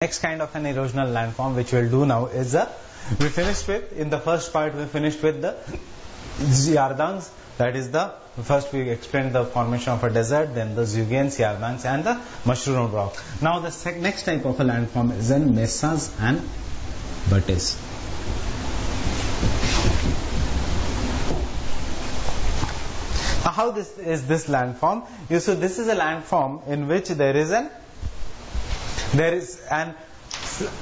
Next kind of an erosional landform which we'll do now is we finished with, in the first part we finished with the Yardangs, that is first we explained the formation of a desert, then the Zeugians, Yardangs and the mushroom rock. Now the next type of a landform is in mesas and buttes. How this is this landform? You see, this is a landform in which there is an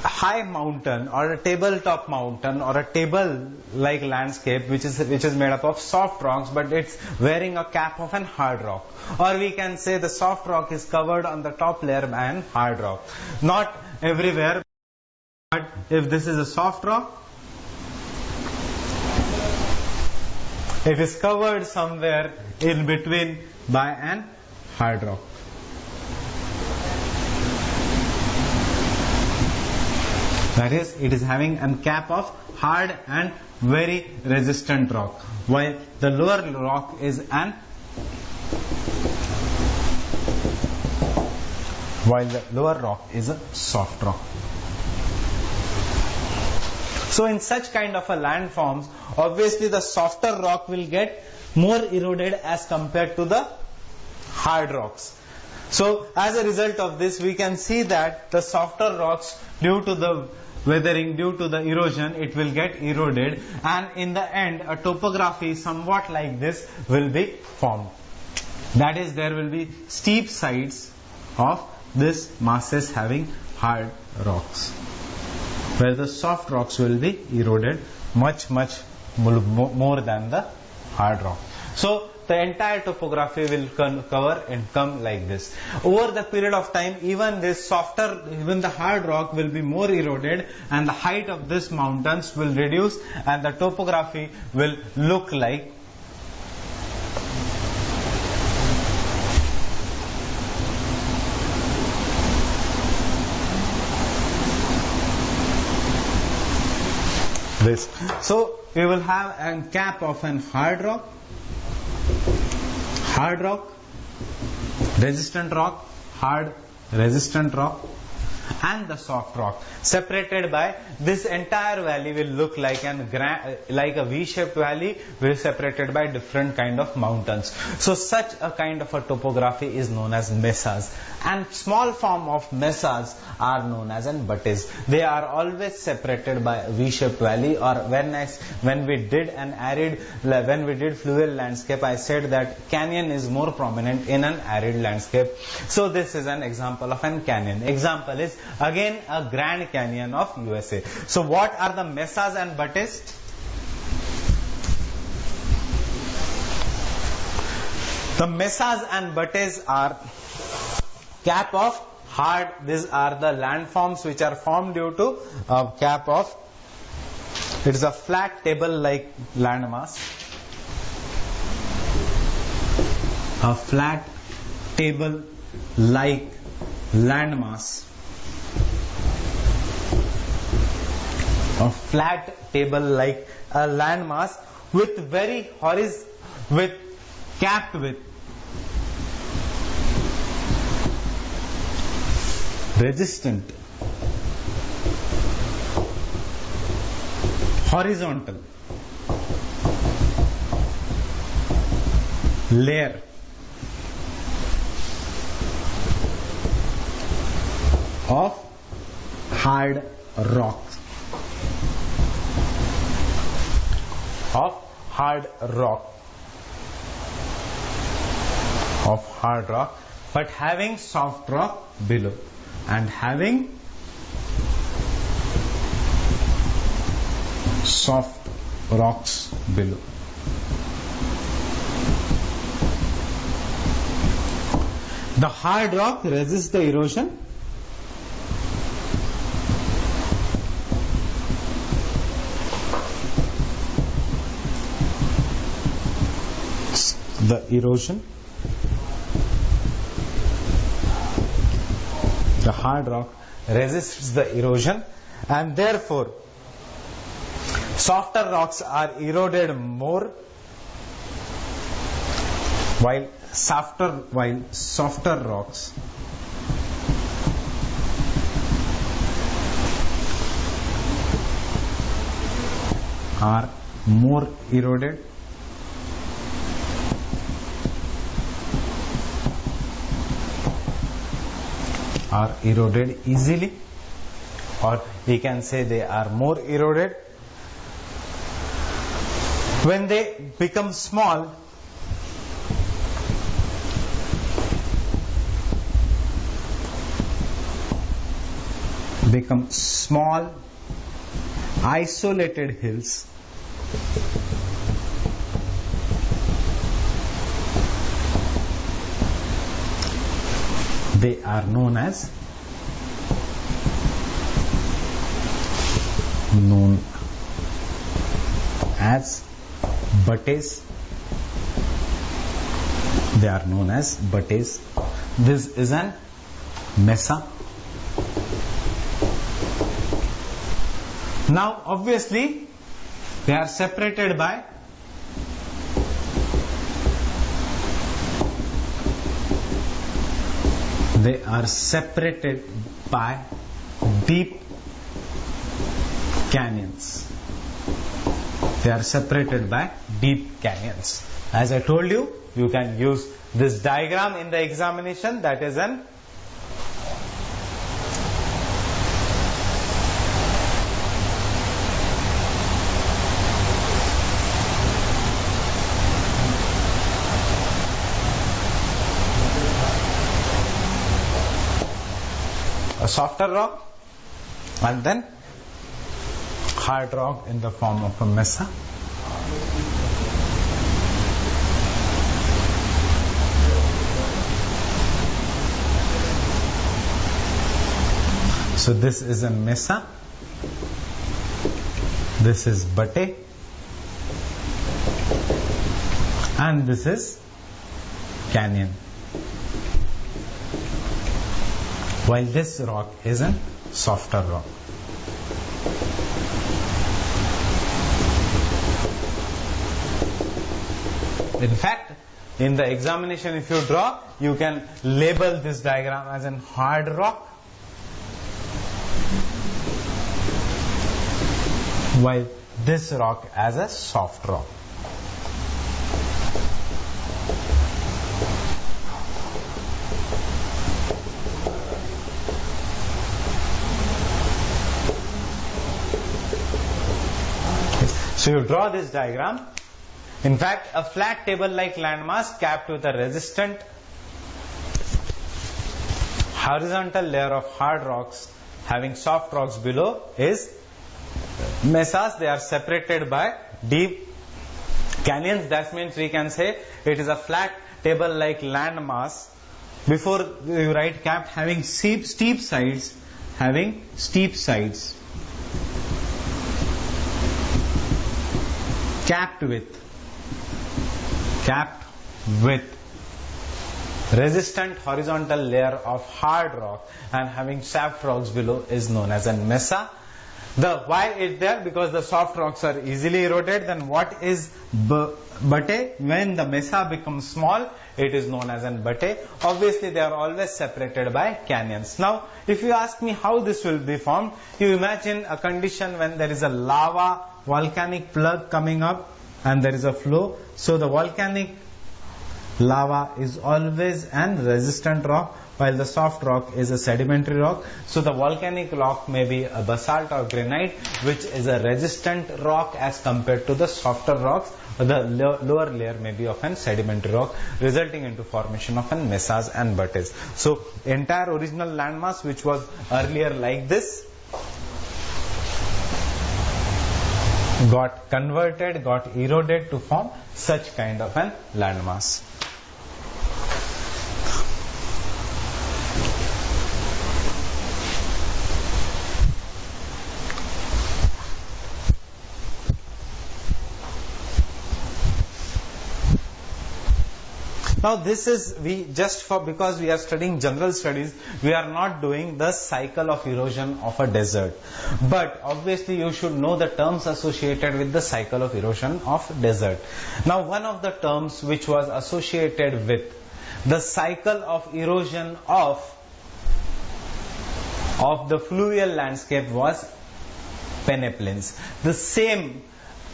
high mountain or a tabletop mountain or a table like landscape which is made up of soft rocks, but it's wearing a cap of an hard rock, or we can say the soft rock is covered on the top layer by an hard rock. Not everywhere, but if this is a soft rock, it is covered somewhere in between by an hard rock. That is, it is having a cap of hard and very resistant rock, while the lower rock is a soft rock. So in such kind of a landforms, obviously the softer rock will get more eroded as compared to the hard rocks. So as a result of this, we can see that the softer rocks, due to the weathering, due to the erosion, it will get eroded, and in the end a topography somewhat like this will be formed. That is, there will be steep sides of this masses having hard rocks, where the soft rocks will be eroded much more than the hard rock. So the entire topography will cover and come like this. Over the period of time, even the hard rock will be more eroded, and the height of these mountains will reduce, and the topography will look like this. So we will have a cap of an hard rock, resistant rock, hard, resistant rock, and the soft rock. Separated by this entire valley will look like a V-shaped valley, will separated by different kind of mountains. So such a kind of a topography is known as mesas, and small form of mesas are known as buttes. They are always separated by a V-shaped valley, or when we did fluvial landscape, I said that canyon is more prominent in an arid landscape. So this is an example of an canyon. Example is again a Grand Canyon of USA. So what are the mesas and buttes? The mesas and buttes are cap of hard. These are the landforms which are formed due to a cap of, it is a flat table like landmass, a flat table like landmass, a flat table like a landmass with very capped with resistant horizontal layer of hard rock, but having soft rock below and having soft rocks below. The hard rock resists the erosion, the hard rock resists the erosion, and therefore softer rocks are eroded more, while softer rocks are more eroded, easily, or we can say they are more eroded. When they become small, isolated hills, they are known as buttes. They are known as buttes. This is an mesa. Now obviously they are separated by deep canyons. As I told you, you can use this diagram in the examination. That is a softer rock, and then hard rock in the form of a mesa. So this is a mesa, this is butte, and this is canyon. While this rock is a softer rock. In fact, in the examination, if you draw, you can label this diagram as a hard rock, while this rock as a soft rock. So you draw this diagram. In fact, a flat table-like landmass capped with a resistant horizontal layer of hard rocks having soft rocks below is mesas. They are separated by deep canyons. That means we can say it is a flat table-like landmass. Before you write capped, having steep sides, capped with resistant horizontal layer of hard rock and having soft rocks below is known as a mesa. Why is there? Because the soft rocks are easily eroded. Then what is butte? When the mesa becomes small, it is known as an butte. Obviously, they are always separated by canyons. Now, if you ask me how this will be formed, you imagine a condition when there is a volcanic plug coming up and there is a flow. So the volcanic lava is always an resistant rock, while the soft rock is a sedimentary rock. So the volcanic rock may be a basalt or granite, which is a resistant rock as compared to the softer rocks. The lower layer may be of an sedimentary rock, resulting into formation of an mesas and buttes. So entire original landmass, which was earlier like this, got converted, got eroded to form such kind of an landmass. Now this is, because we are studying general studies, we are not doing the cycle of erosion of a desert. But obviously you should know the terms associated with the cycle of erosion of desert. Now one of the terms which was associated with the cycle of erosion of the fluvial landscape was peneplains. The same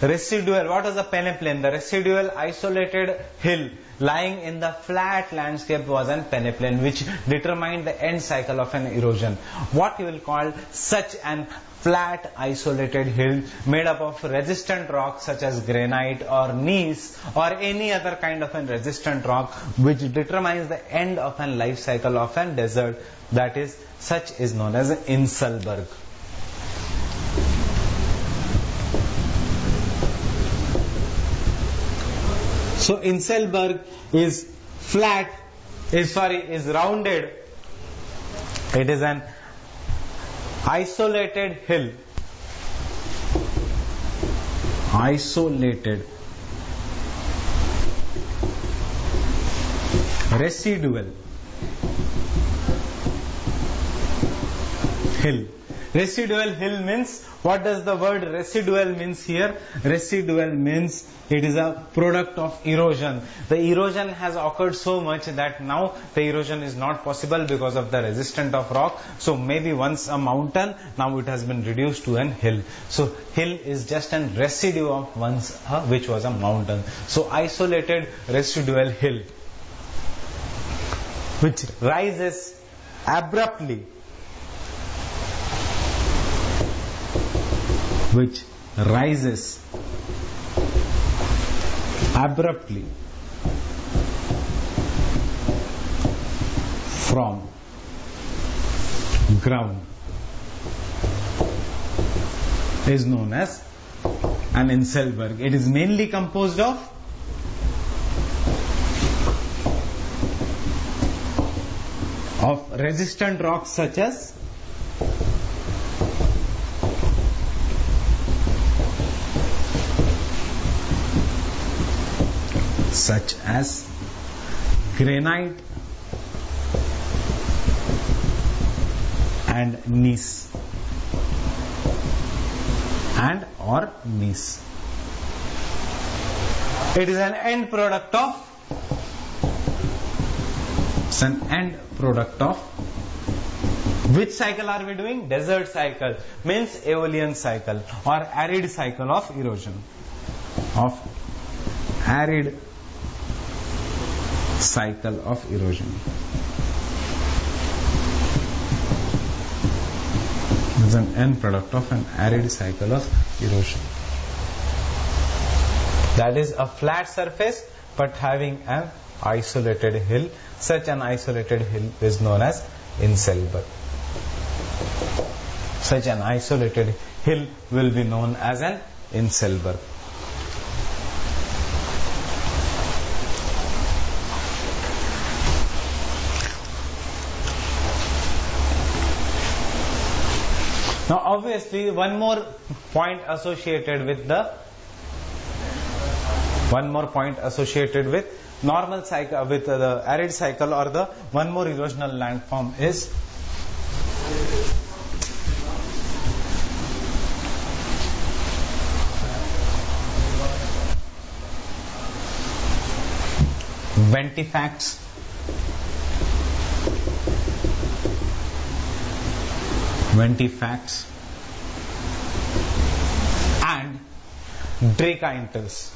residual, what was the peneplain? The residual isolated hill lying in the flat landscape was an peneplain, which determined the end cycle of an erosion. What you will call such an flat isolated hill made up of resistant rock such as granite or gneiss or any other kind of a resistant rock, which determines the end of an life cycle of an desert, that is, such is known as Inselberg. So Inselberg is flat, is rounded. It is an isolated hill. Isolated. Residual hill. Residual hill means, what does the word residual means here? Residual means it is a product of erosion. The erosion has occurred so much that now the erosion is not possible because of the resistance of rock. So maybe once a mountain, now it has been reduced to an hill. So hill is just an residue of once which was a mountain. So isolated residual hill, which rises abruptly, from ground, is known as an Inselberg. It is mainly composed of resistant rocks such as granite and gneiss or gneiss. It is an end product of which cycle are we doing? Desert cycle, means Aeolian cycle or arid cycle of erosion. Arid cycle of erosion. It's an end product of an arid cycle of erosion. That is a flat surface but having an isolated hill. Such an isolated hill is known as Inselberg. Such an isolated hill will be known as an Inselberg. Now obviously one more point associated with normal cycle, with the arid cycle, or the one more erosional landform is ventifacts. And Dracainters.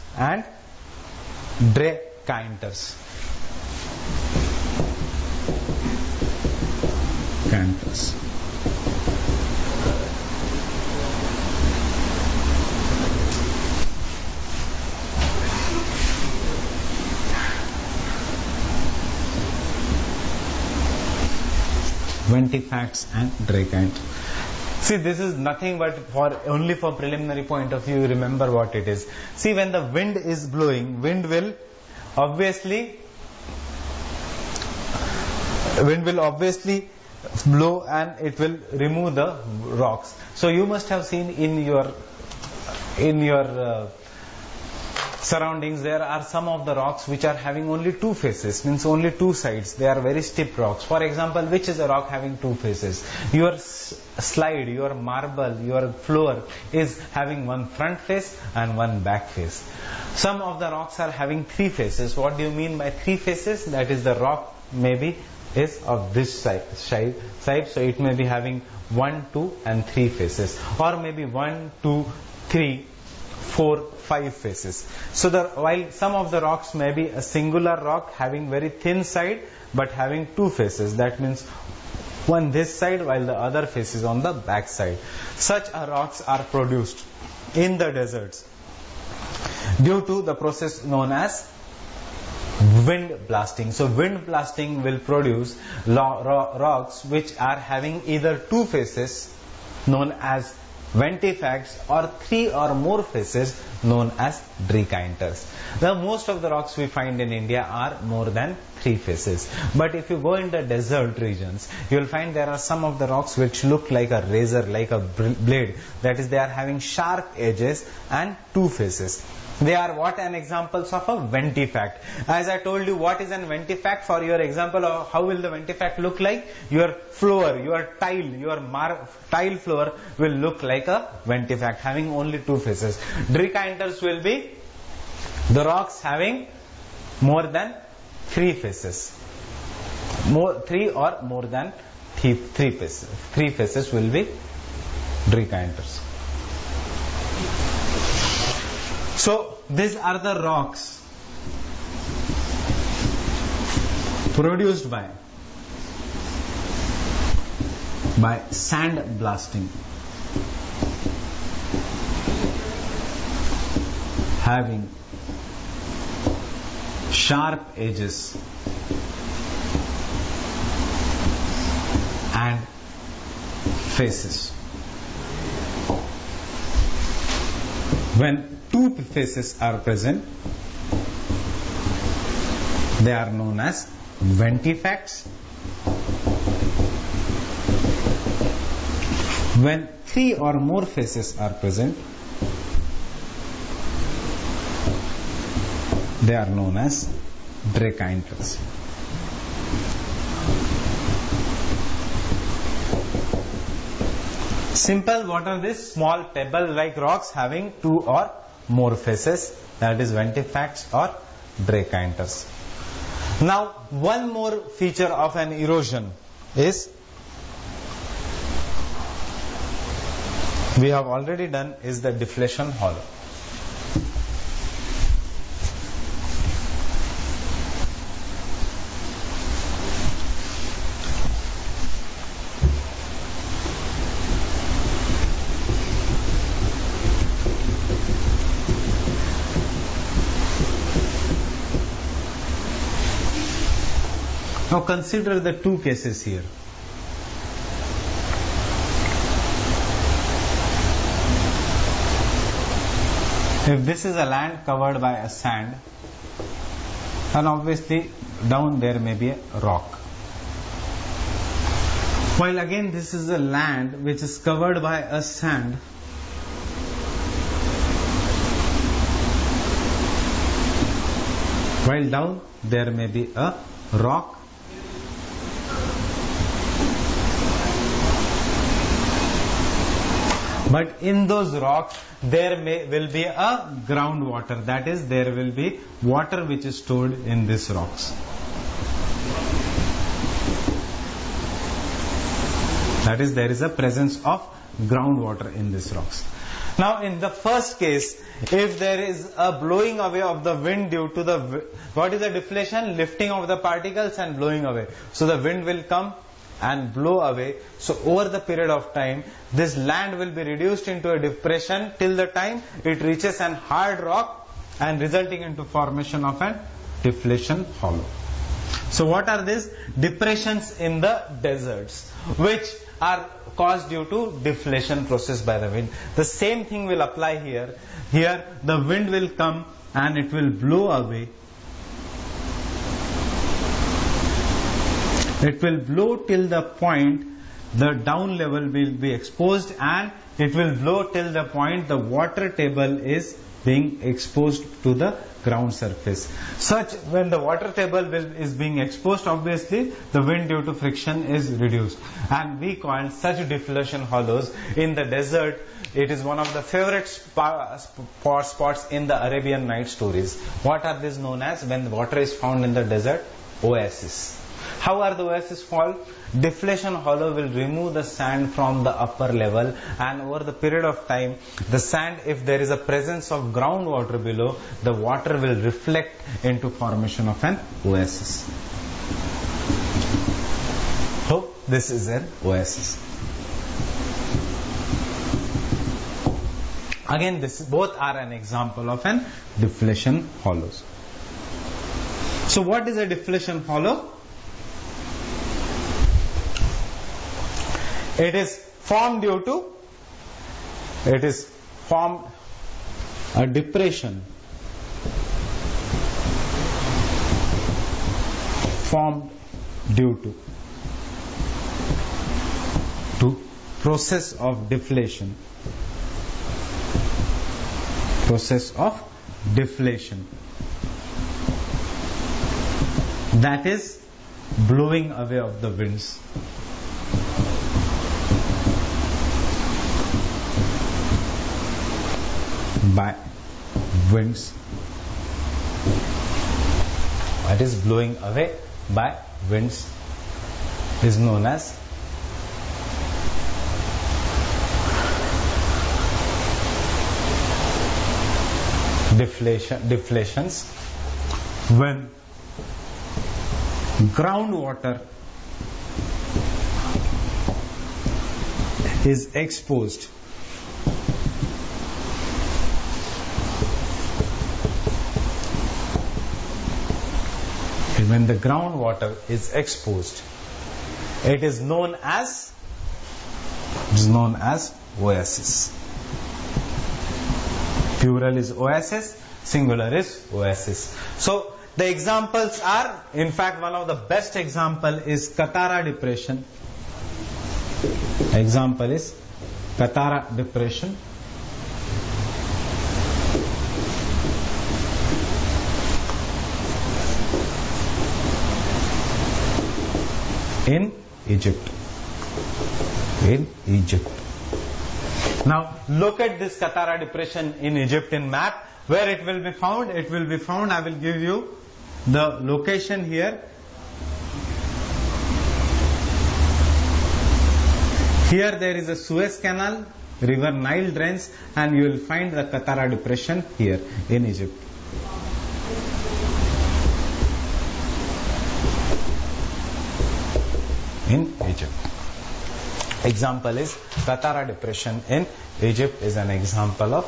Ventifacts and Dracainters. See, this is nothing but only for preliminary point of view. Remember what it is. See, when the wind is blowing, wind will obviously blow and it will remove the rocks. So you must have seen in your surroundings, there are some of the rocks which are having only two faces, means only two sides. They are very stiff rocks. For example, which is a rock having two faces? Your slide, your marble, your floor is having one front face and one back face. Some of the rocks are having three faces. What do you mean by three faces? That is, the rock maybe is of this type, so it may be having 1, 2 and 3 faces, or maybe 1, 2, 3, 4, 5 faces. So while some of the rocks may be a singular rock having very thin side but having 2 faces, that means one this side while the other face is on the back side. Such rocks are produced in the deserts due to the process known as wind blasting. So wind blasting will produce rocks which are having either 2 faces known as ventifacts or 3 or more faces known as trichynters. Now most of the rocks we find in India are more than 3 faces. But if you go in the desert regions, you will find there are some of the rocks which look like a razor, like a blade. That is, they are having sharp edges and 2 faces. They are what an examples of a ventifact. As I told you, what is an ventifact? For your example of how will the ventifact look like? Your floor, your tile, your tile floor will look like a ventifact having only 2 faces. Trichynters will be the rocks having more than 3 faces. 3 or more than 3 faces. 3 faces will be trichynters. So these are the rocks produced by sand blasting, having sharp edges and faces. When 2 faces are present, they are known as ventifacts. When 3 or more faces are present, they are known as trichynters. Simple, what are these? Small pebble-like rocks having 2 or more faces, that is ventifacts or trichynters. Now, one more feature of an erosion is, we have already done, is the deflation hollow. Now consider the 2 cases here. If this is a land covered by a sand, then obviously down there may be a rock. While again this is a land which is covered by a sand, while down there may be a rock. But in those rocks there will be a groundwater, that is, there will be water which is stored in these rocks. That is, there is a presence of groundwater in these rocks. Now in the first case, if there is a blowing away of the wind due to the, what is the deflation? Lifting of the particles and blowing away. So the wind will come and blow away. So over the period of time, this land will be reduced into a depression till the time it reaches an hard rock and resulting into formation of an deflation hollow. So what are these? Depressions in the deserts, which are caused due to deflation process by the wind. The same thing will apply here. Here the wind will come and it will blow away. It will blow till the point the down level will be exposed, and it will blow till the point the water table is being exposed to the ground surface. Such, when the water table is being exposed, obviously the wind due to friction is reduced, and we call such deflation hollows in the desert. It is one of the favorite spots in the Arabian Night stories. What are these known as? When water is found in the desert, oasis. How are the oases formed? Deflation hollow will remove the sand from the upper level, and over the period of time, the sand, if there is a presence of groundwater below, the water will reflect into formation of an oasis. So this is an oasis. Again, both are an example of an deflation hollows. So what is a deflation hollow? It is formed due to a depression formed due to process of deflation. Process of deflation. That is blowing away of the winds. By winds. What is blowing away by winds is known as deflations. When groundwater is exposed it is known as oasis. Plural is oasis, singular is oasis. So the examples are, in fact, one of the best example is Katara depression. Example is Katara depression. In Egypt. Now look at this Katara depression in Egypt in map. Where it will be found? It will be found, I will give you the location here. Here there is a Suez Canal, river Nile drains, and you will find the Katara depression here in Egypt. In Egypt. Example is Katara depression in Egypt is an example of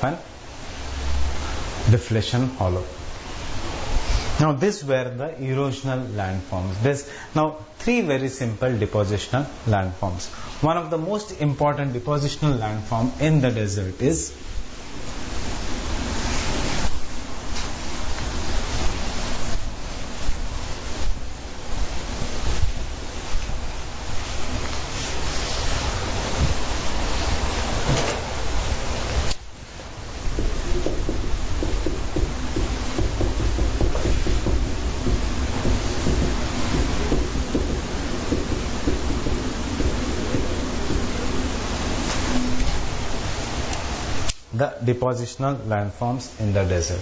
an deflation hollow. Now these were the erosional landforms. There's now three very simple depositional landforms. One of the most important depositional landform in the desert is the depositional landforms in the desert.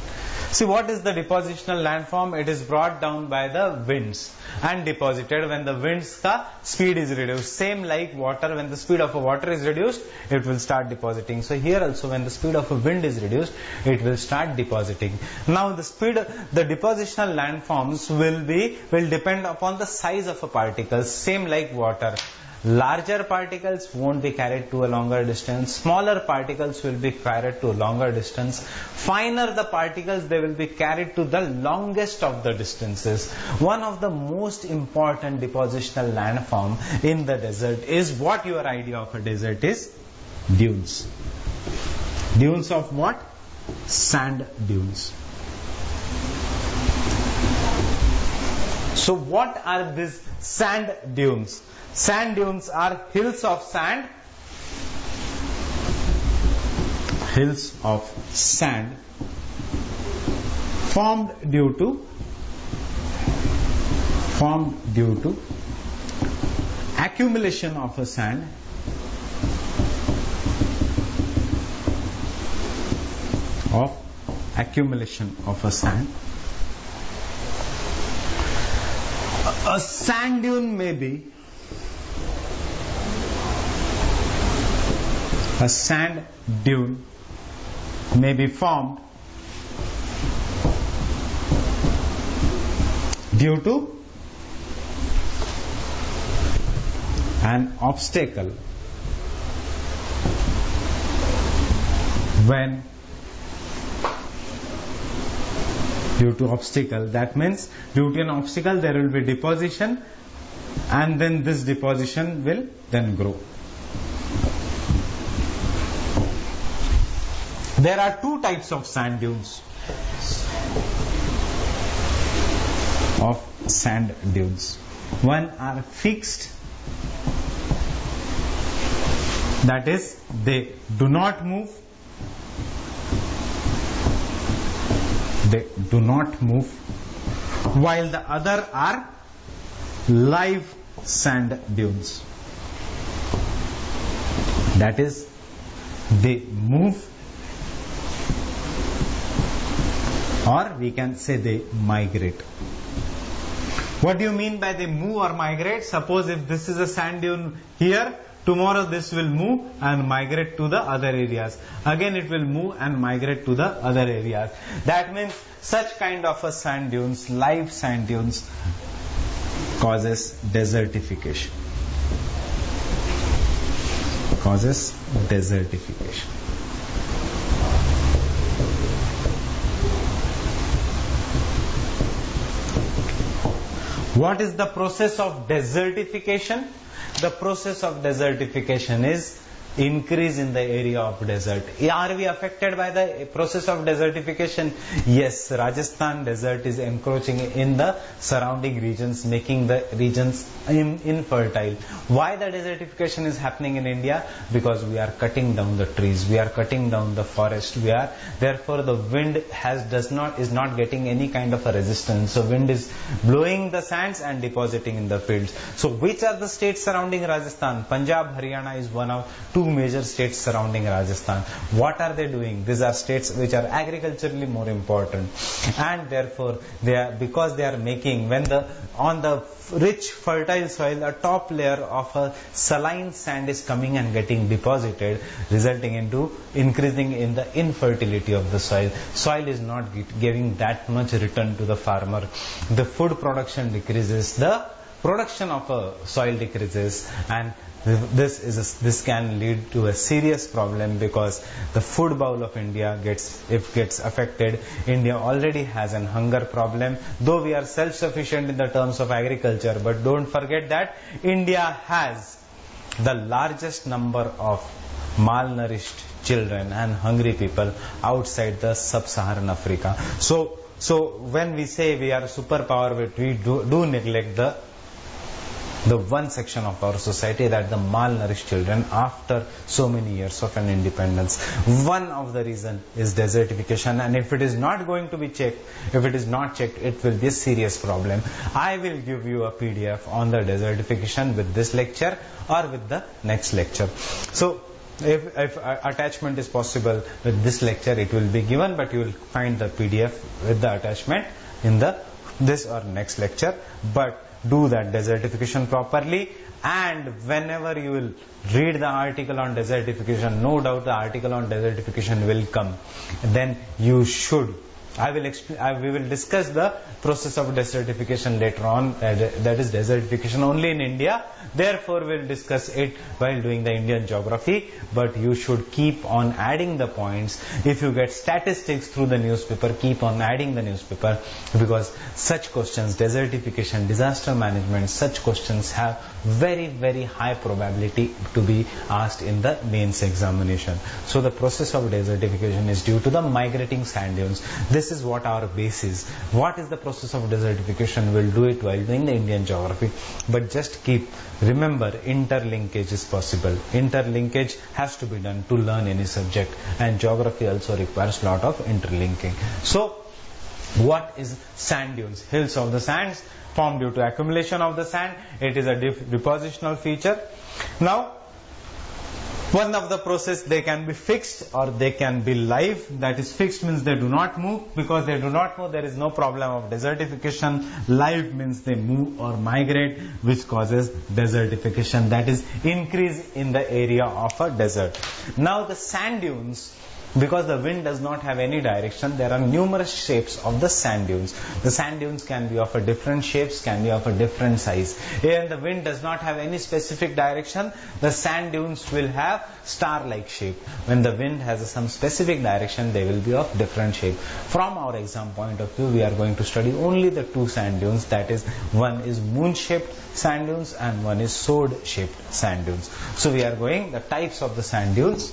See, what is the depositional landform? It is brought down by the winds and deposited when the wind's speed is reduced. Same like water, when the speed of a water is reduced, it will start depositing. So here also, when the speed of a wind is reduced, it will start depositing. Now the depositional landforms will depend upon the size of a particle. Same like water. Larger particles won't be carried to a longer distance. Smaller particles will be carried to a longer distance. Finer the particles, they will be carried to the longest of the distances. One of the most important depositional landform in the desert is, what your idea of a desert is? Dunes. Dunes of what? Sand dunes. So what are these sand dunes? Sand dunes are hills of sand. Hills of sand formed due to accumulation of a sand of accumulation of a sand. A sand dune may be formed due to an obstacle that means due to an obstacle there will be deposition, and then this deposition will then grow. There are two types of sand dunes. One are fixed, that is they do not move. While the other are live sand dunes, that is they move, or we can say they migrate. What do you mean by they move or migrate? Suppose if this is a sand dune here, tomorrow this will move and migrate to the other areas. Again it will move and migrate to the other areas. That means such kind of a sand dunes, live sand dunes, causes desertification. What is the process of desertification? The process of desertification is increase in the area of desert. Are we affected by the process of desertification? Yes, Rajasthan desert is encroaching in the surrounding regions, making the regions infertile. Why the desertification is happening in India? Because we are cutting down the trees, we are cutting down the forest, therefore the wind is not getting any kind of a resistance. So wind is blowing the sands and depositing in the fields. So which are the states surrounding Rajasthan? Punjab, Haryana is one of two major states surrounding Rajasthan. What are they doing? These are states which are agriculturally more important, and therefore because they are making, on the rich fertile soil, a top layer of a saline sand is coming and getting deposited, resulting into increasing in the infertility of the soil. Soil is not giving that much return to the farmer. The food production decreases, the production of a soil decreases, and this can lead to a serious problem, because the food bowl of India gets affected. India already has an hunger problem, though we are self-sufficient in the terms of agriculture, but don't forget that India has the largest number of malnourished children and hungry people outside the sub-Saharan Africa. So when we say we are a superpower, we do neglect the one section of our society, that the malnourished children after so many years of an independence. One of the reason is desertification, and if it is not going to be checked, it will be a serious problem. I will give you a PDF on the desertification with this lecture or with the next lecture. So if attachment is possible with this lecture, it will be given, but you will find the PDF with the attachment in this or next lecture. But do that desertification properly, and whenever you will read the article on desertification, no doubt the article on desertification will come, then you should, we will discuss the process of desertification later on, that is desertification only in India, therefore we will discuss it while doing the Indian geography. But you should keep on adding the points. If you get statistics through the newspaper, keep on adding the newspaper, because such questions, desertification, disaster management, such questions have very, very high probability to be asked in the mains examination. So the process of desertification is due to the migrating sand dunes. This is what our base is. What is the process of desertification? We'll do it while doing the Indian geography. But just remember, interlinkage is possible. Interlinkage has to be done to learn any subject, and geography also requires a lot of interlinking. So what is sand dunes? Hills of the sands formed due to accumulation of the sand. It is a depositional feature. Now, what is the process of desertification? The process of desertification is due to the migrating sand dunes. That is, they move. While the other are live sand dunes. Now, One of the process, they can be fixed or they can be live. That is, fixed means they do not move. Because they do not move, there is no problem of desertification. Live means they move or migrate, which causes desertification. That is, increase in the area of a desert. Now the sand dunes, because the wind does not have any direction, there are numerous shapes of the sand dunes. The sand dunes can be of a different shapes, can be of a different size. And the wind does not have any specific direction, the sand dunes will have star-like shape. When the wind has some specific direction, they will be of different shape. From our exam point of view, we are going to study only the two sand dunes. That is, one is moon-shaped sand dunes and one is sword-shaped sand dunes. So we are going the types of the sand dunes.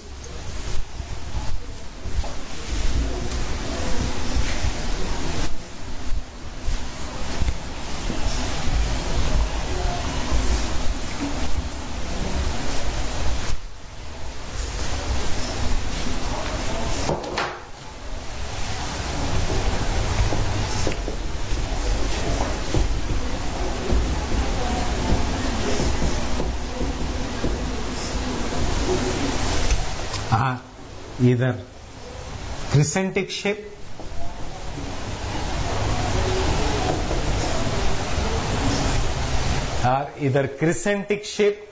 Either crescentic shape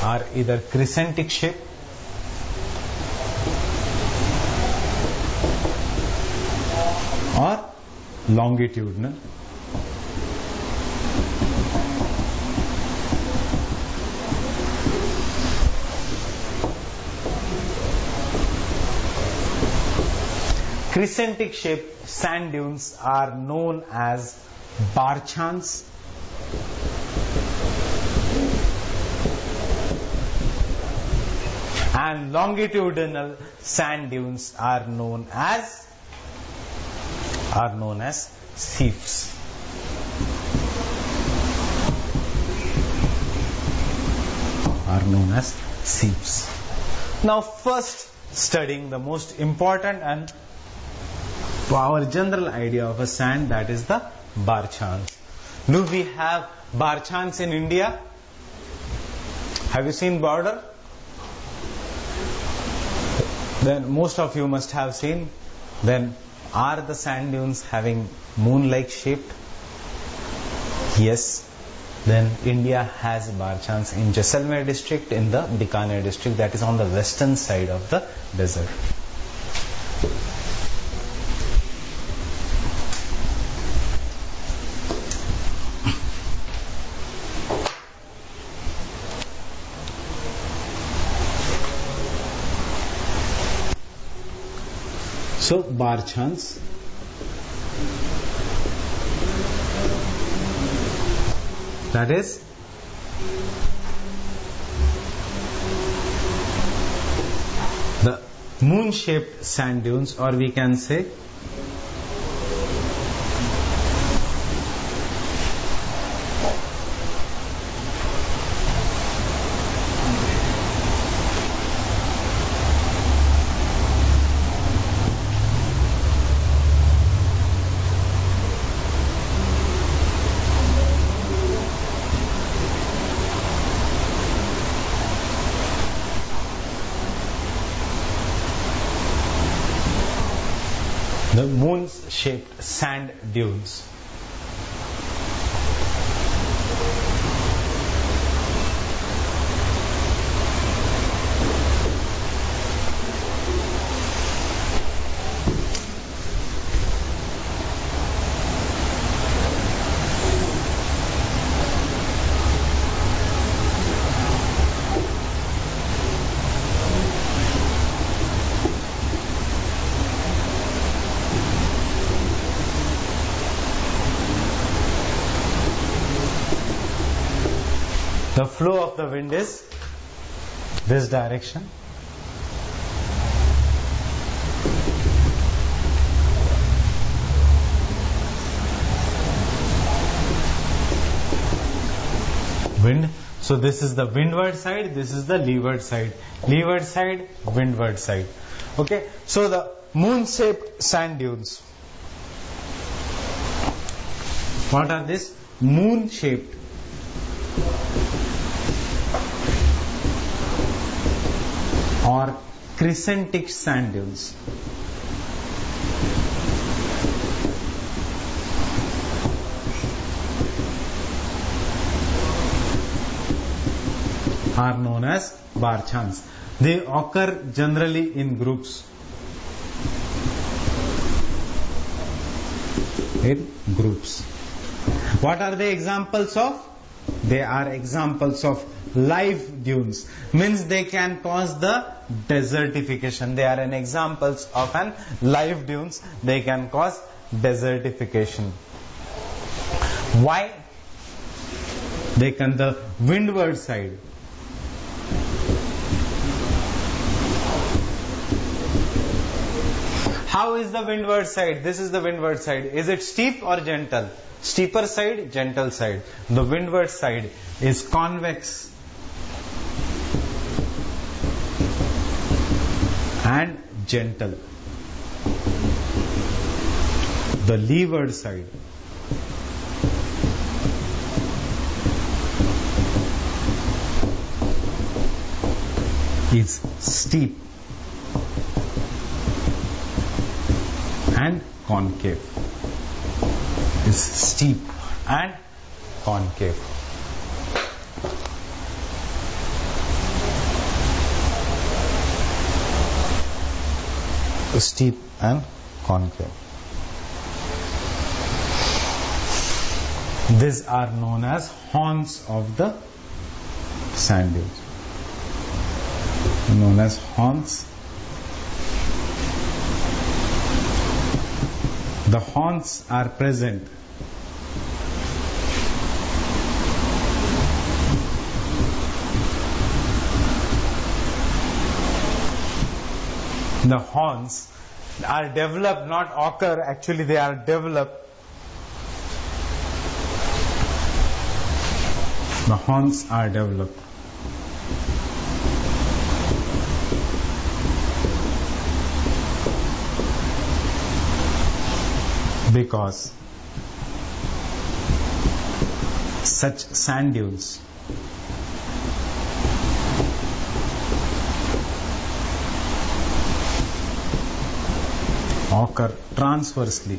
or either crescentic shape or longitudinal. Crescentic shape sand dunes are known as barchans, and longitudinal sand dunes are known as seeps. Now first, studying the most important and our general idea of a sand, that is the barchans. Do we have barchans in India? Have you seen border? Then most of you must have seen. Then are the sand dunes having moon-like shape? Yes. Then India has barchans in Jaisalmer district, in the Bikaner district, that is on the western side of the desert. So barchans, that is the moon-shaped sand dunes, or we can say the moon-shaped sand dunes. The flow of the wind is this direction. Wind. So this is the windward side, this is the leeward side. Leeward side, windward side. Okay. So the moon-shaped sand dunes. What are these? Moon-shaped or crescentic sand dunes. Are known as barchans. They occur generally in groups. In groups. What are the examples of? They are examples of live dunes. Means they can cause the desertification. They are an examples of an live dunes. They can cause desertification. Why? They can the windward side. How is the windward side? This is the windward side. Is it steep or gentle? Steeper side, gentle side. The windward side is convex and gentle. The leeward side is steep and concave. Is steep and concave. Steep and concave. These are known as horns of the sand dunes. Known as horns. The horns are present the horns are developed, not occur, actually they are developed. The horns are developed. Because such sand dunes occur transversely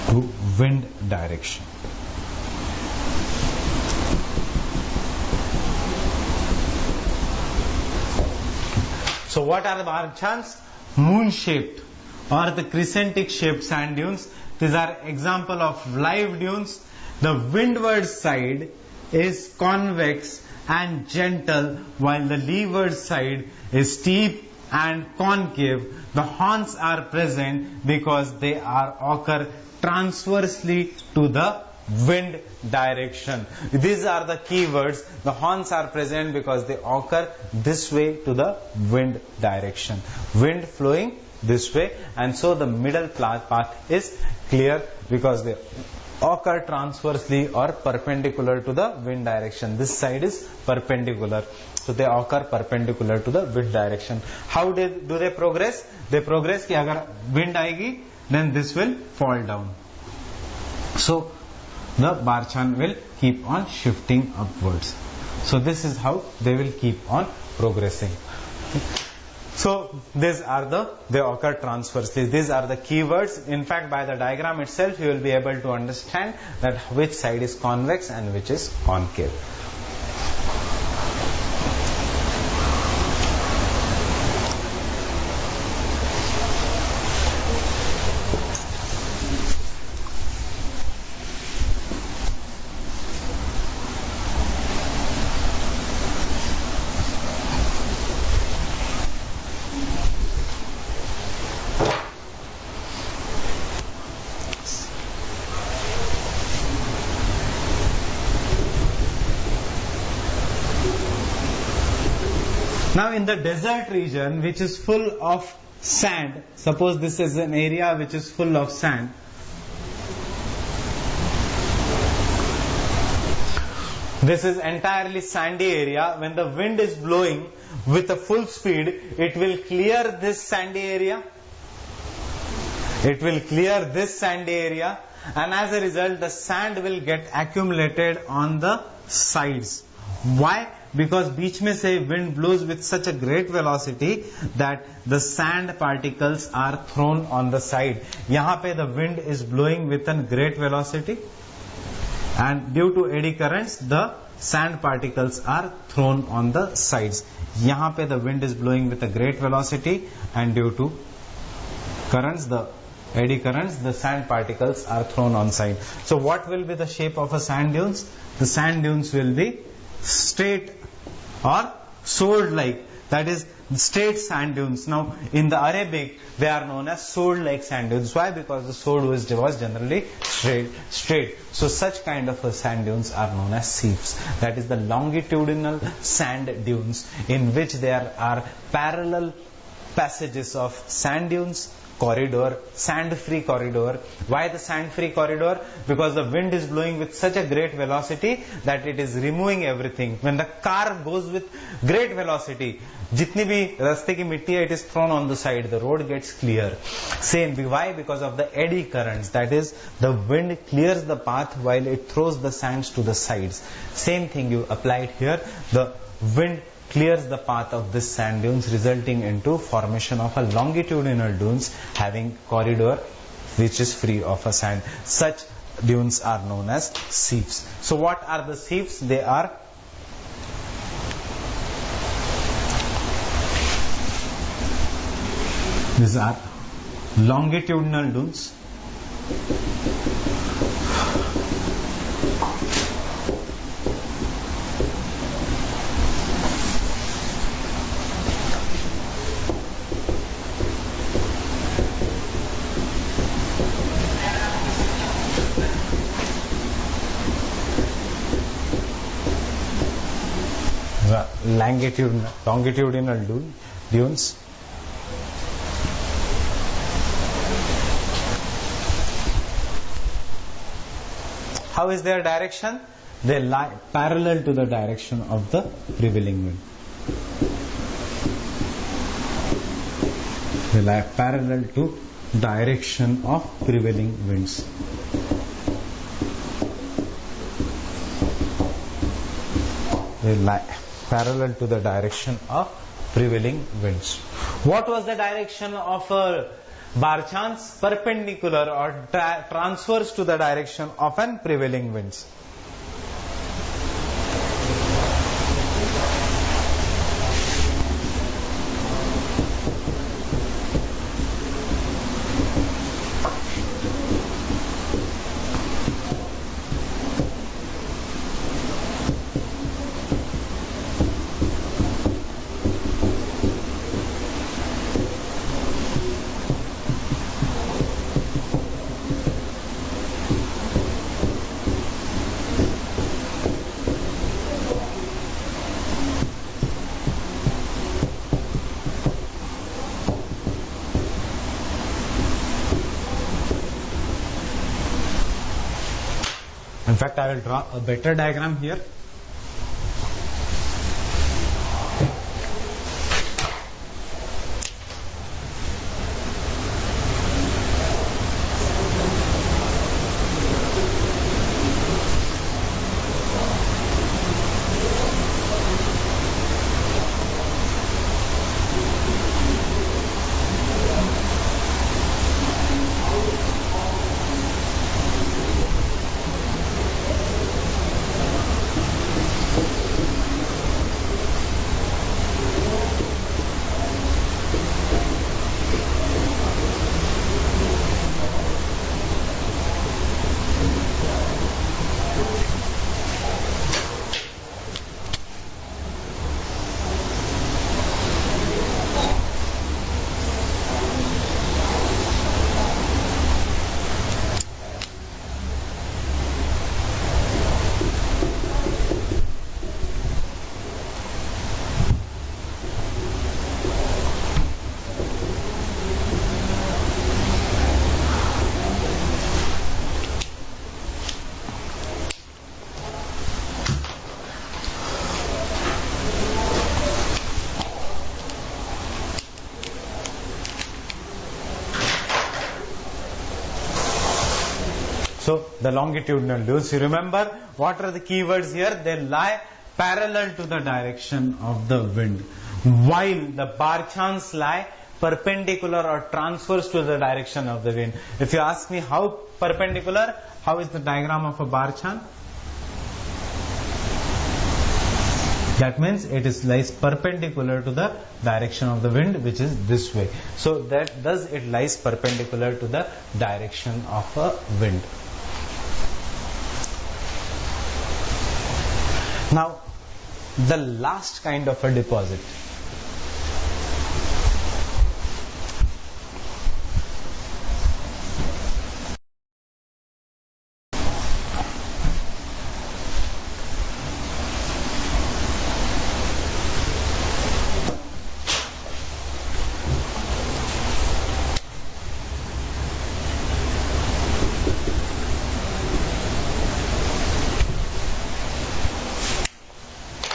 to wind direction. So what are the barchans? Moon-shaped or the crescentic shaped sand dunes. These are example of live dunes. The windward side is convex and gentle, while the leeward side is steep and concave. The horns are present because they are occur transversely to the wind direction. These are the key words. The horns are present because they occur this way to the wind direction. Wind flowing this way, and so the middle path is clear because they occur transversely or perpendicular to the wind direction. This side is perpendicular, so they occur perpendicular to the wind direction. How do they progress? They progress कि अगर wind आएगी, then this will fall down. So the barchan will keep on shifting upwards. So this is how they will keep on progressing. So these are they occur transversely. These are the keywords. In fact, by the diagram itself, you will be able to understand that which side is convex and which is concave. Now in the desert region, which is full of sand, suppose this is an area which is full of sand. This is entirely sandy area. When the wind is blowing with a full speed, it will clear this sandy area. It will clear this sandy area, and as a result the sand will get accumulated on the sides Why? Because बीच में से wind blows with such a great velocity that the sand particles are thrown on the side. यहाँ पे the wind is blowing with a great velocity, and due to eddy currents the sand particles are thrown on the sides. यहाँ पे the wind is blowing with a great velocity, and due to currents, the eddy currents, the sand particles are thrown on side. So what will be the shape of a sand dunes? The sand dunes will be straight or sword like, that is straight sand dunes. Now in the Arabic they are known as sword like sand dunes. Why? Because the sword was generally straight. So such kind of sand dunes are known as seeps. That is the longitudinal sand dunes in which there are parallel passages of sand dunes, corridor, sand-free corridor. Why the sand-free corridor? Because the wind is blowing with such a great velocity that it is removing everything. When the car goes with great velocity, jitni bhi raste ki mitti hai, it is thrown on the side. The road gets clear. Same. Why? Because of the eddy currents. That is, the wind clears the path while it throws the sands to the sides. Same thing you applied here. The wind clears the path of this sand dunes, resulting into formation of a longitudinal dunes having corridor which is free of a sand. Such dunes are known as seeps. So what are the seeps? They are these are longitudinal dunes longitudinal dunes. How is their direction? They lie parallel to the direction of the prevailing wind. They lie parallel to direction of prevailing winds. They lie parallel to the direction of prevailing winds. What was the direction of Barchans? Perpendicular or transverse to the direction of an prevailing winds. In fact, I will draw a better diagram here. So the longitudinal dunes, you remember what are the keywords here? They lie parallel to the direction of the wind, while the barchans lie perpendicular or transverse to the direction of the wind. If you ask me how perpendicular, how is the diagram of a barchan? That means it lies perpendicular to the direction of the wind, which is this way. So that thus it lies perpendicular to the direction of a wind. Now, the last kind of a deposit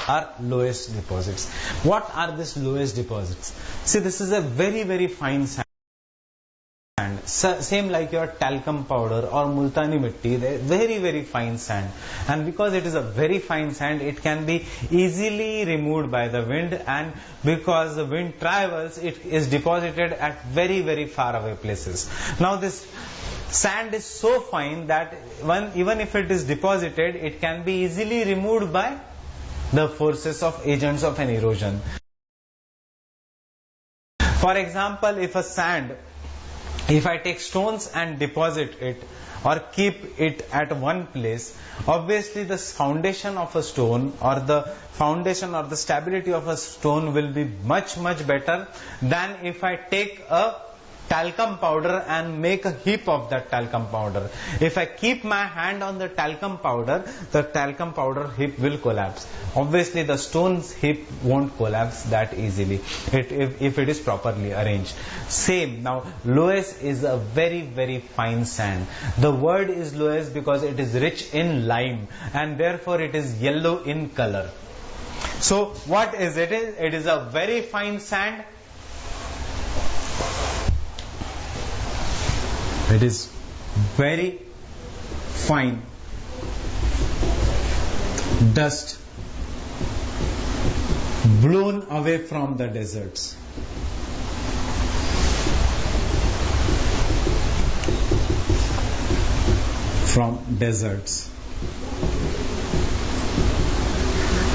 are lowest deposits. What are these lowest deposits? See, this is a very, very fine sand. Same like your talcum powder or multani mitti, very, very fine sand. And because it is a very fine sand, it can be easily removed by the wind, and because the wind travels, it is deposited at very, very far away places. Now this sand is so fine that even if it is deposited, it can be easily removed by the forces of agents of an erosion. For example, if I take stones and deposit it or keep it at one place, obviously the foundation of a stone or the foundation or the stability of a stone will be much, much better than if I take a talcum powder and make a heap of that talcum powder. If I keep my hand on the talcum powder heap will collapse. Obviously the stone's heap won't collapse that easily if it is properly arranged. Same. Now loess is a very, very fine sand. The word is loess because it is rich in lime and therefore it is yellow in color. So what is it? It is a very fine sand. It is very fine dust blown away from the deserts.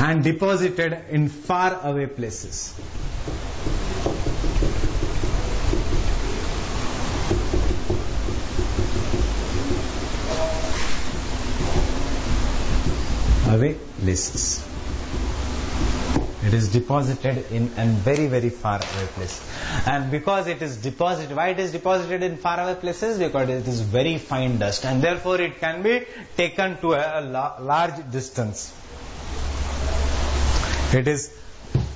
And deposited in far away places. Away places. It is deposited in a very, very far away place. And because it is deposited, why it is deposited in far away places? Because it is very fine dust and therefore it can be taken to a large distance. It is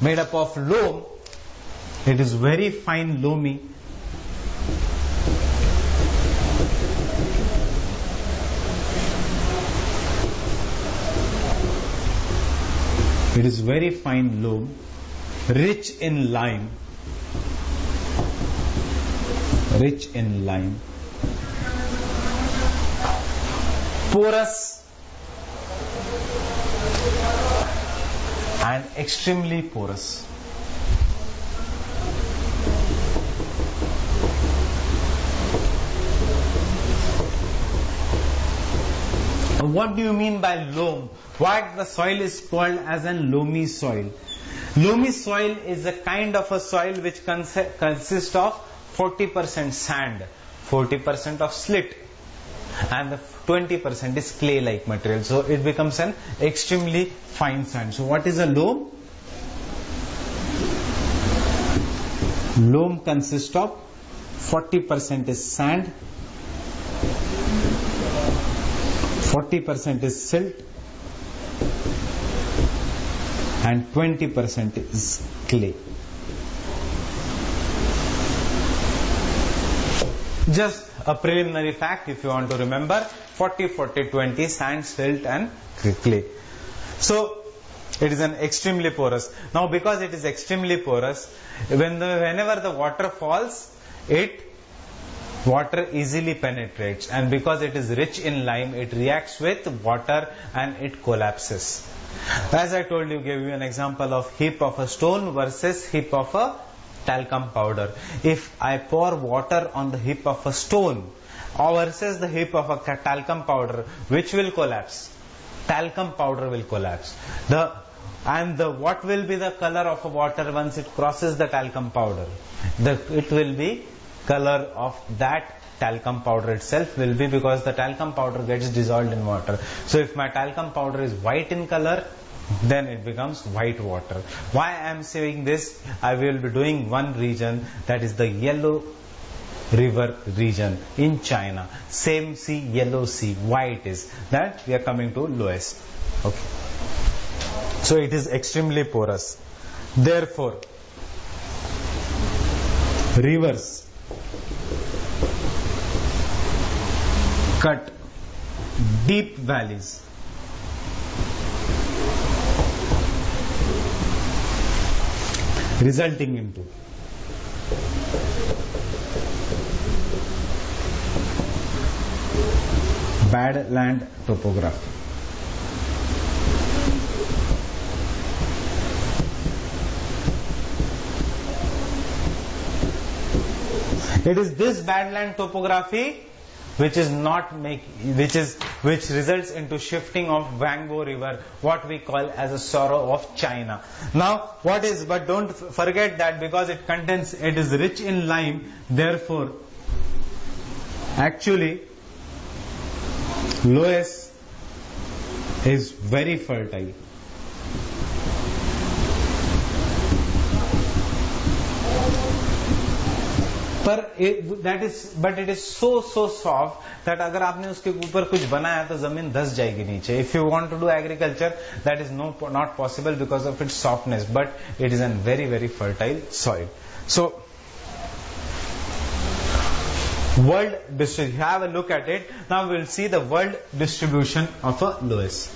made up of loam. It is very fine loamy. It is very fine loam, rich in lime, porous and extremely porous. What do you mean by loam? Why the soil is called as a loamy soil? Loamy soil is a kind of a soil which consists of 40% sand, 40% of slit, and the 20% is clay-like material. So it becomes an extremely fine sand. So what is a loam? Loam consists of 40% is sand, 40% is silt, and 20% is clay. Just a preliminary fact if you want to remember: 40, 40, 20, sand, silt and clay. So it is an extremely porous. Now because it is extremely porous, whenever the water falls, it water easily penetrates, and because it is rich in lime, it reacts with water and it collapses. As I told you, gave you an example of heap of a stone versus heap of a talcum powder. If I pour water on the heap of a stone versus the heap of a talcum powder, which will collapse? Talcum powder will collapse. What will be the color of a water once it crosses the talcum powder? It will be color of that talcum powder itself will be, because the talcum powder gets dissolved in water. So if my talcum powder is white in color, then it becomes white water. Why I am saying this? I will be doing one region, that is the Yellow River region in China. Same sea, Yellow Sea, why it is? That we are coming to lowest. Okay. So it is extremely porous. Therefore, rivers cut deep valleys, resulting into bad land topography. It is this bad land topography which results into shifting of Huangbo River, what we call as a sorrow of China. Now, but don't forget that because it is rich in lime, therefore, actually, Loess is very fertile. but it is so soft that अगर आपने उसके ऊपर कुछ बनाया तो जमीन धस जाएगी नीचे. If you want to do agriculture, that is not possible because of its softness, but it is a very, very fertile soil. So, world distribution. Have a look at it. Now we will see the world distribution of a loess.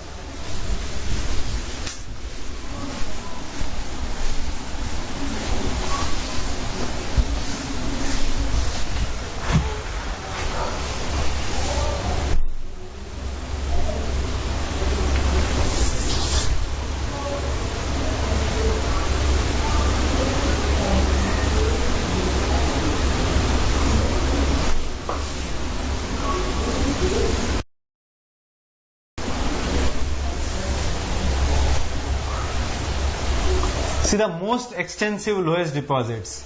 See, the most extensive loess deposits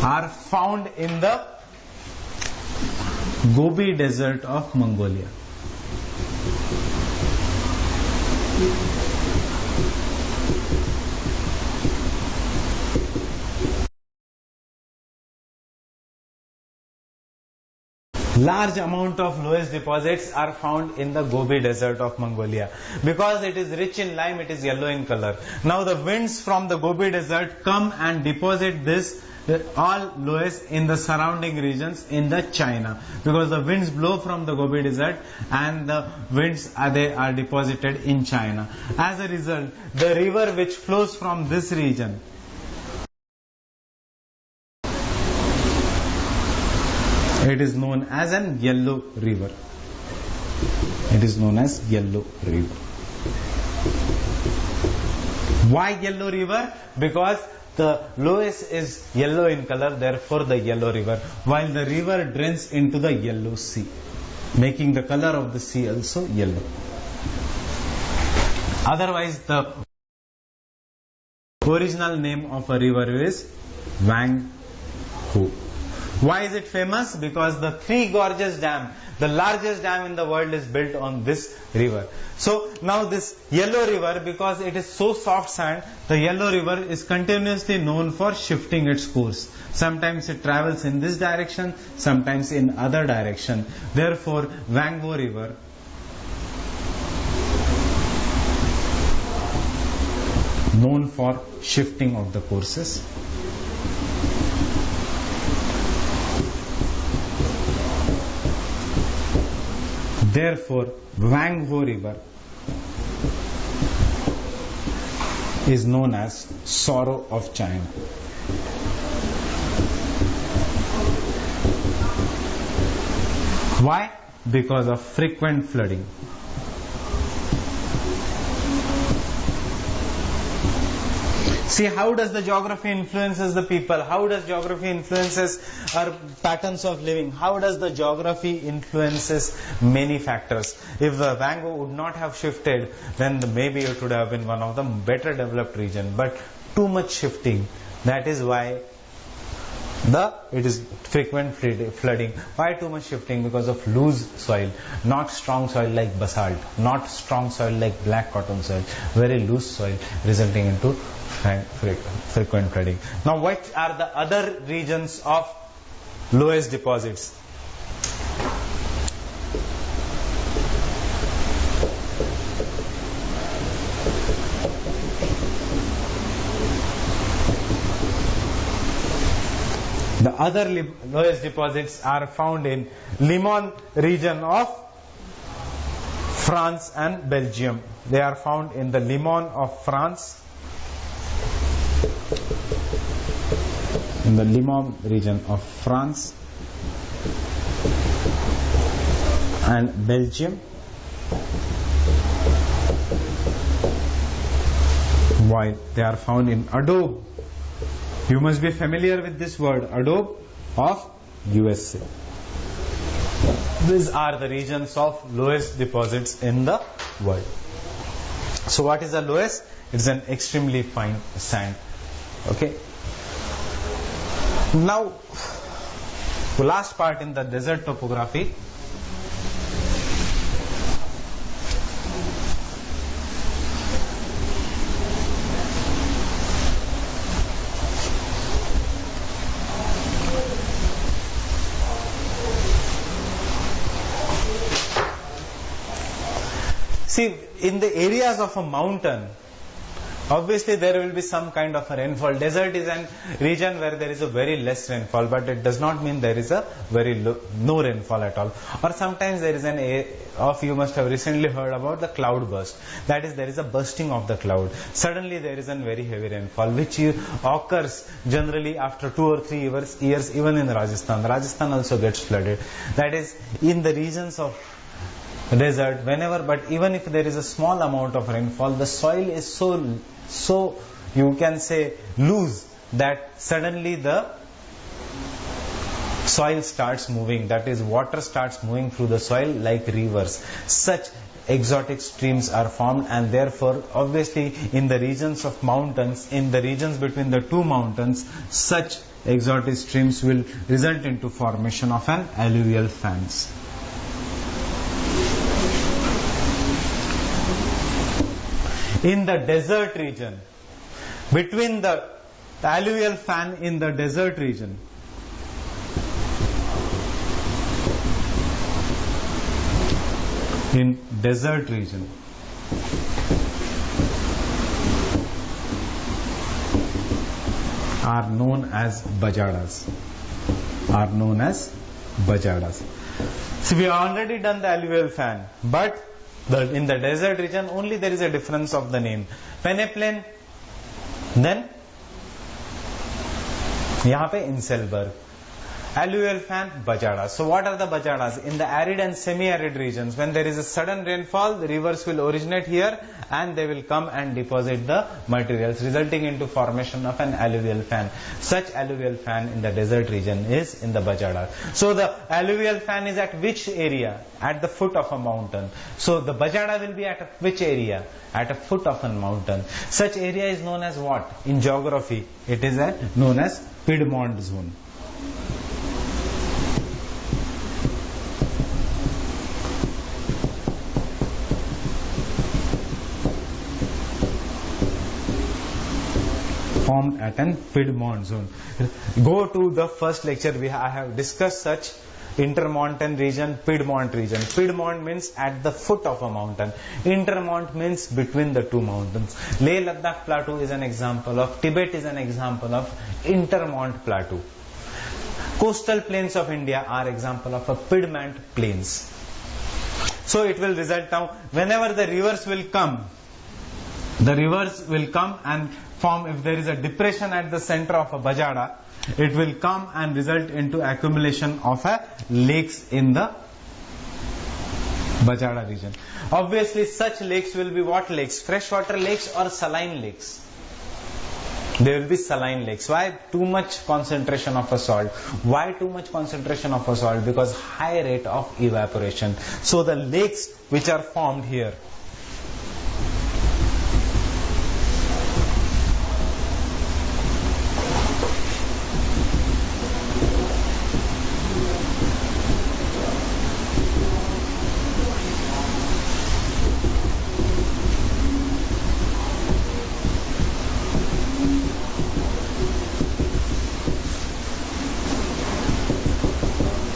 are found in the Gobi Desert of Mongolia. Large amount of loess deposits are found in the Gobi Desert of Mongolia. Because it is rich in lime, it is yellow in color. Now the winds from the Gobi Desert come and deposit this all loess in the surrounding regions in the China. Because the winds blow from the Gobi Desert and the winds they are deposited in China. As a result, the river which flows from this region, it is known as an Yellow River. It is known as Yellow River. Why Yellow River? Because the loess is yellow in color, therefore the Yellow River. While the river drains into the Yellow Sea, making the color of the sea also yellow. Otherwise, the original name of a river is Huanghe. Why is it famous? Because the Three Gorges Dam, the largest dam in the world, is built on this river. So now this Yellow River, because it is so soft sand, the Yellow River is continuously known for shifting its course. Sometimes it travels in this direction, sometimes in other direction. Therefore, Huanghe River known for shifting of the courses. Therefore, Huanghe River is known as Sorrow of China. Why? Because of frequent flooding. See, how does the geography influences the people? How does geography influences our patterns of living? How does the geography influences many factors? If the Vango would not have shifted, then maybe it would have been one of the better developed region. But too much shifting. That is why it is frequent flooding. Why too much shifting? Because of loose soil, not strong soil like basalt, not strong soil like black cotton soil, very loose soil, resulting into frequent flooding. Now, what are the other regions of lowest deposits? The other lowest deposits are found in Limon region of France and Belgium. They are found in the Limon of France, in the Limon region of France and Belgium, while they are found in Adobe. You must be familiar with this word, Adobe of USA. These are the regions of lowest deposits in the world. So what is the lowest? It's an extremely fine sand. Okay. Now, the last part in the desert topography. See, in the areas of a mountain, obviously there will be some kind of a rainfall. Desert is an region where there is a very less rainfall, but it does not mean there is a very no rainfall at all. Or sometimes there is you must have recently heard about the cloud burst. That is, there is a bursting of the cloud. Suddenly there is a very heavy rainfall, which occurs generally after 2 or 3 years, even in Rajasthan. Rajasthan also gets flooded. That is, in the regions of desert, but even if there is a small amount of rainfall, the soil is so you can say loose that suddenly the soil starts moving. That is, water starts moving through the soil like rivers. Such exotic streams are formed, and therefore obviously in the regions of mountains, in the regions between the two mountains, such exotic streams will result into formation of an alluvial fans. In the desert region, between the alluvial fan in the desert region, are known as bajadas. So we have already done the alluvial fan, but in the desert region only there is a difference of the name. Peneplain, then यहाँ पे Inselberg. Alluvial fan, bajadas. So what are the bajadas? In the arid and semi-arid regions, when there is a sudden rainfall, the rivers will originate here and they will come and deposit the materials, resulting into formation of an alluvial fan. Such alluvial fan in the desert region is in the bajada. So the alluvial fan is at which area? At the foot of a mountain. So the bajada will be at which area? At a foot of a mountain. Such area is known as what? In geography, it is known as Piedmont zone. Formed at an Piedmont zone. Go to the first lecture, I have discussed such intermountain region, Piedmont region. Piedmont means at the foot of a mountain. Intermont means between the two mountains. Leh Ladakh plateau is an example of, Tibet is an example of Intermont plateau. Coastal plains of India are example of a Piedmont plains. So it will result now, whenever the rivers will come and form, if there is a depression at the center of a bajada, it will come and result into accumulation of lakes in the Bajada region. Obviously such lakes will be what lakes? Freshwater lakes or saline lakes? They will be saline lakes. Why? Too much concentration of a salt. Why too much concentration of a salt? Because high rate of evaporation. So the lakes which are formed here,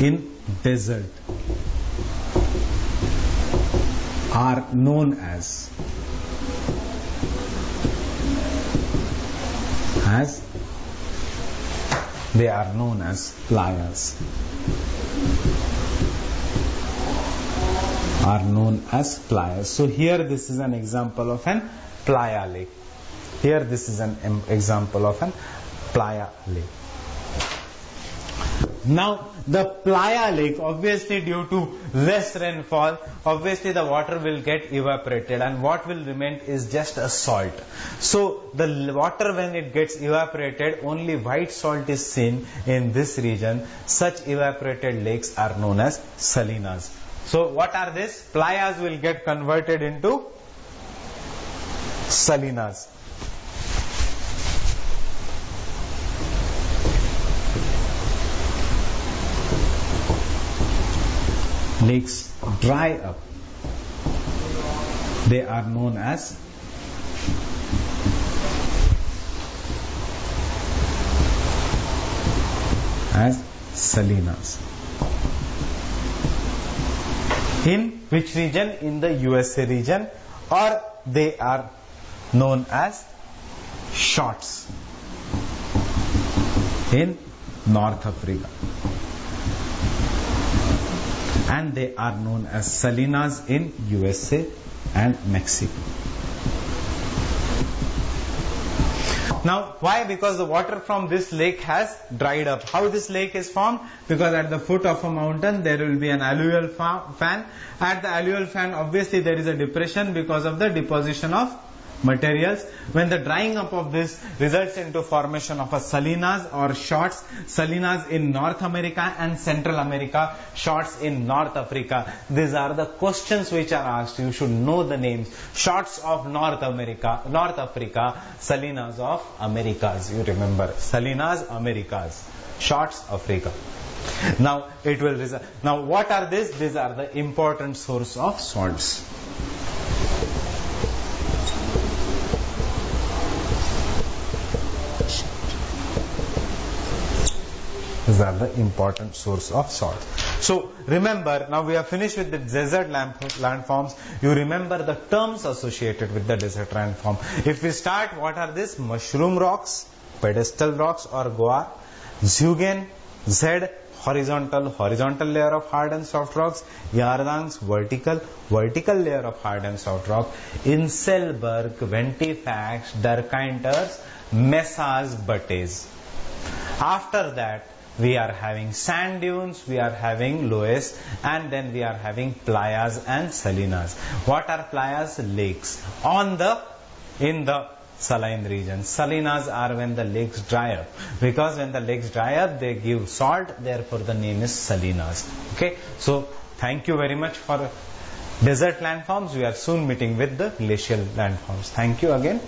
in desert are known as they are known as playas. Are known as playas. So here this is an example of an playa lake. Here this is an example of an playa lake. Now the playa lake, obviously due to less rainfall, obviously the water will get evaporated, and what will remain is just a salt. So the water, when it gets evaporated, only white salt is seen in this region. Such evaporated lakes are known as salinas. So what are these? Playas will get converted into salinas. Lakes dry up. They are known as salinas. In which region? In the USA region, or they are known as shorts in North Africa, and they are known as salinas in USA and Mexico. Now, why? Because the water from this lake has dried up. How this lake is formed? Because at the foot of a mountain there will be an alluvial fan. At the alluvial fan, obviously there is a depression because of the deposition of materials. When the drying up of this results into formation of a salinas or shorts. Salinas in North America and Central America, shorts in North Africa. These are the questions which are asked. You should know the names. Shorts of North Africa, salinas of Americas. You remember, salinas Americas, shorts Africa. Now it will result. Now what are these? These are the important source of salts. These are the important source of salt. So remember, now we are finished with the desert landforms. You remember the terms associated with the desert landform. If we start, what are these? Mushroom rocks, pedestal rocks or guar, Zeugen, Z, horizontal layer of hard and soft rocks, Yardangs, vertical layer of hard and soft rock, Inselberg, Ventifax, Durkheinters, Messas, Bates. After that, we are having sand dunes, we are having loess, and then we are having playas and salinas. What are playas? Lakes in the saline region. Salinas are when the lakes dry up, because when the lakes dry up they give salt, therefore the name is salinas. Okay, so thank you very much for desert landforms. We are soon meeting with the glacial landforms. Thank you again.